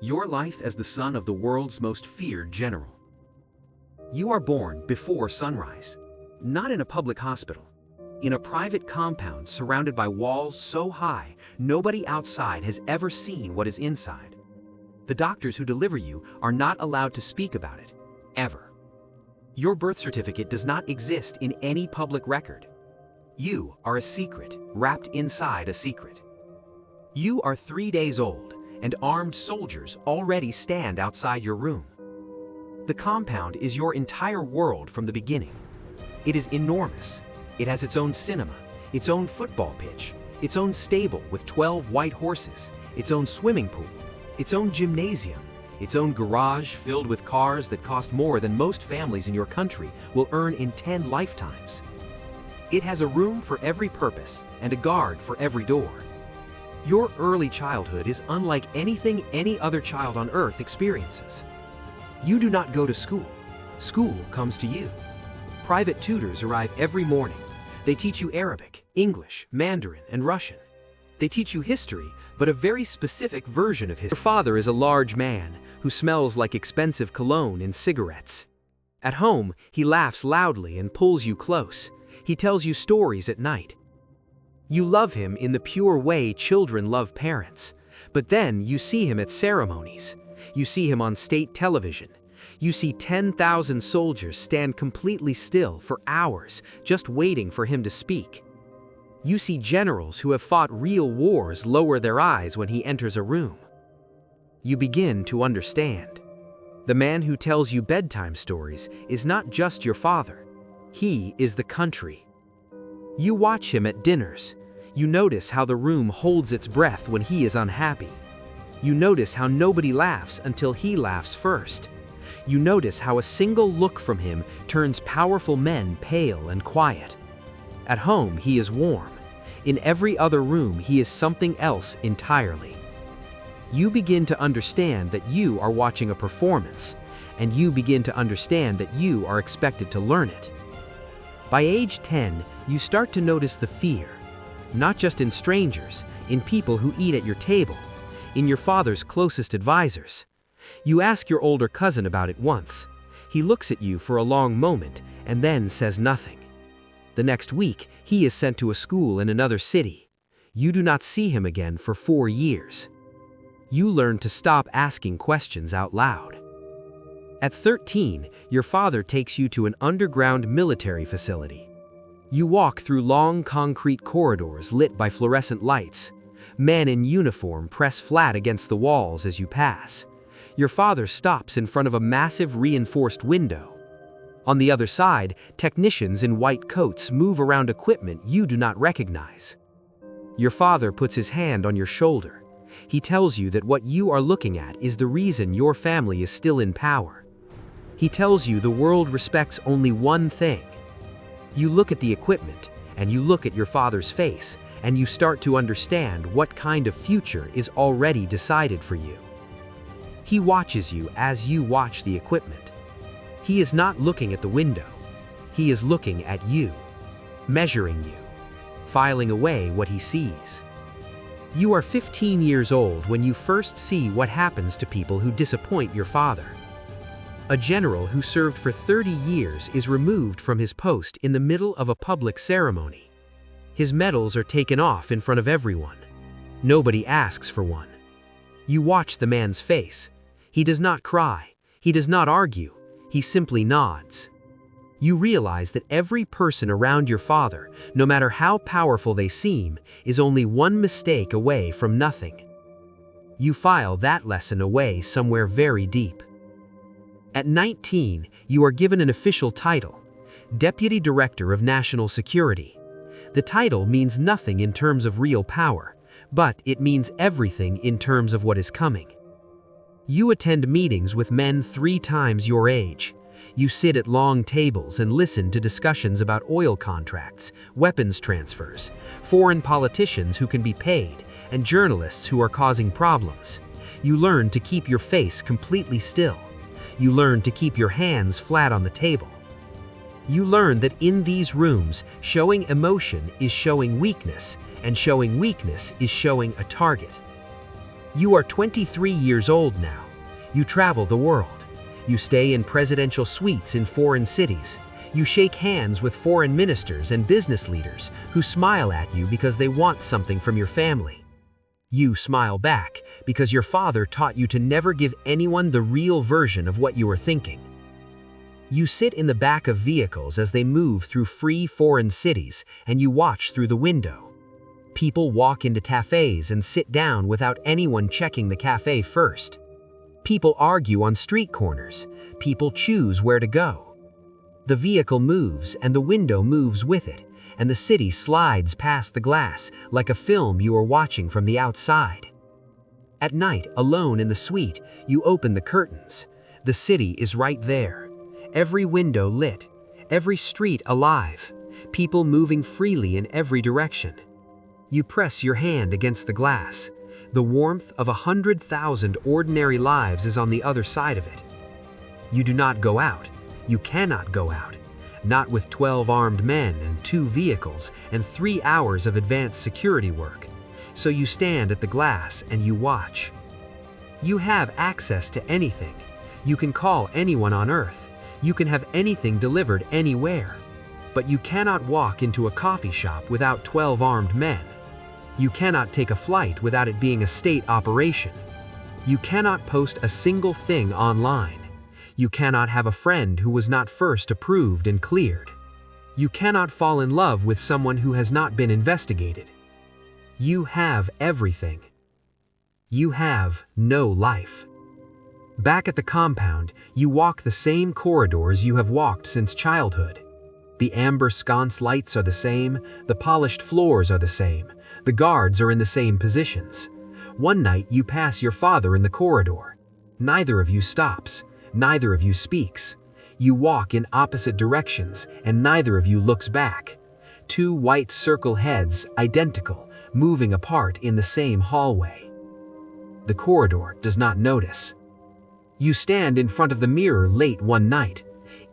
Your life as the son of the world's most feared general. You are born before sunrise, not in a public hospital, in a private compound surrounded by walls so high nobody outside has ever seen what is inside. The doctors who deliver you are not allowed to speak about it, ever. Your birth certificate does not exist in any public record. You are a secret wrapped inside a secret. You are 3 days old, and armed soldiers already stand outside your room. The compound is your entire world from the beginning. It is enormous. It has its own cinema, its own football pitch, its own stable with 12 white horses, its own swimming pool, its own gymnasium, its own garage filled with cars that cost more than most families in your country will earn in 10 lifetimes. It has a room for every purpose and a guard for every door. Your early childhood is unlike anything any other child on earth experiences. You do not go to school. School comes to you. Private tutors arrive every morning. They teach you Arabic, English, Mandarin, and Russian. They teach you history, but a very specific version of history. Your father is a large man who smells like expensive cologne and cigarettes. At home, he laughs loudly and pulls you close. He tells you stories at night. You love him in the pure way children love parents. But then you see him at ceremonies. You see him on state television. You see 10,000 soldiers stand completely still for hours just waiting for him to speak. You see generals who have fought real wars lower their eyes when he enters a room. You begin to understand. The man who tells you bedtime stories is not just your father. He is the country. You watch him at dinners. You notice how the room holds its breath when he is unhappy. You notice how nobody laughs until he laughs first. You notice how a single look from him turns powerful men pale and quiet. At home, he is warm. In every other room, he is something else entirely. You begin to understand that you are watching a performance, and you begin to understand that you are expected to learn it. By age 10, you start to notice the fear, not just in strangers, in people who eat at your table, in your father's closest advisors. You ask your older cousin about it once. He looks at you for a long moment and then says nothing. The next week, he is sent to a school in another city. You do not see him again for 4 years. You learn to stop asking questions out loud. At 13, your father takes you to an underground military facility. You walk through long concrete corridors lit by fluorescent lights. Men in uniform press flat against the walls as you pass. Your father stops in front of a massive reinforced window. On the other side, technicians in white coats move around equipment you do not recognize. Your father puts his hand on your shoulder. He tells you that what you are looking at is the reason your family is still in power. He tells you the world respects only one thing. You look at the equipment, and you look at your father's face, and you start to understand what kind of future is already decided for you. He watches you as you watch the equipment. He is not looking at the window. He is looking at you, measuring you, filing away what he sees. You are 15 years old when you first see what happens to people who disappoint your father. A general who served for 30 years is removed from his post in the middle of a public ceremony. His medals are taken off in front of everyone. Nobody asks for one. You watch the man's face. He does not cry. He does not argue. He simply nods. You realize that every person around your father, no matter how powerful they seem, is only one mistake away from nothing. You file that lesson away somewhere very deep. At 19, you are given an official title, Deputy Director of National Security. The title means nothing in terms of real power, but it means everything in terms of what is coming. You attend meetings with men 3 times your age. You sit at long tables and listen to discussions about oil contracts, weapons transfers, foreign politicians who can be paid, and journalists who are causing problems. You learn to keep your face completely still. You learn to keep your hands flat on the table. You learn that in these rooms, showing emotion is showing weakness, and showing weakness is showing a target. You are 23 years old now. You travel the world. You stay in presidential suites in foreign cities. You shake hands with foreign ministers and business leaders who smile at you because they want something from your family. You smile back because your father taught you to never give anyone the real version of what you are thinking. You sit in the back of vehicles as they move through free foreign cities, and you watch through the window. People walk into cafes and sit down without anyone checking the cafe first. People argue on street corners. People choose where to go. The vehicle moves and the window moves with it, and the city slides past the glass like a film you are watching from the outside. At night, alone in the suite, you open the curtains. The city is right there. Every window lit, every street alive, people moving freely in every direction. You press your hand against the glass. The warmth of 100,000 ordinary lives is on the other side of it. You do not go out. You cannot go out. Not with 12 armed men and 2 vehicles and 3 hours of advanced security work. So you stand at the glass and you watch. You have access to anything. You can call anyone on earth. You can have anything delivered anywhere. But you cannot walk into a coffee shop without 12 armed men. You cannot take a flight without it being a state operation. You cannot post a single thing online. You cannot have a friend who was not first approved and cleared. You cannot fall in love with someone who has not been investigated. You have everything. You have no life. Back at the compound, you walk the same corridors you have walked since childhood. The amber sconce lights are the same, the polished floors are the same, the guards are in the same positions. One night you pass your father in the corridor. Neither of you stops, neither of you speaks. You walk in opposite directions and neither of you looks back. 2 white circle heads, identical, moving apart in the same hallway. The corridor does not notice. You stand in front of the mirror late one night.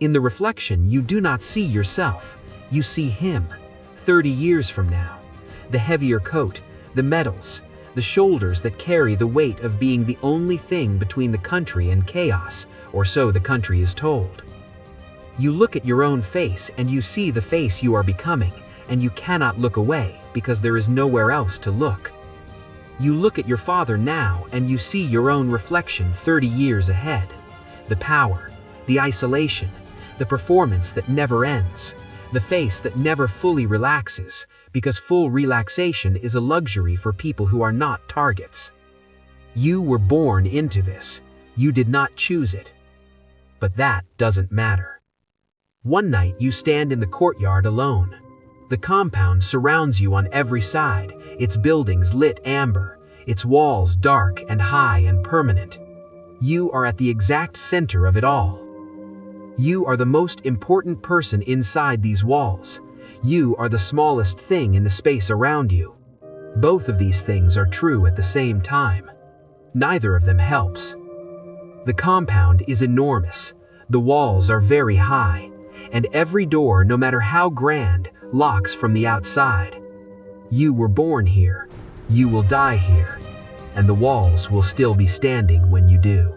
In the reflection, you do not see yourself. You see him, 30 years from now. The heavier coat, the medals, the shoulders that carry the weight of being the only thing between the country and chaos, or so the country is told. You look at your own face and you see the face you are becoming, and you cannot look away because there is nowhere else to look. You look at your father now and you see your own reflection 30 years ahead. The power, the isolation, the performance that never ends, the face that never fully relaxes, because full relaxation is a luxury for people who are not targets. You were born into this. You did not choose it. But that doesn't matter. One night you stand in the courtyard alone. The compound surrounds you on every side, its buildings lit amber, its walls dark and high and permanent. You are at the exact center of it all. You are the most important person inside these walls. You are the smallest thing in the space around you. Both of these things are true at the same time. Neither of them helps. The compound is enormous. The walls are very high, and every door, no matter how grand, locks from the outside. You were born here. You will die here, and the walls will still be standing when you do.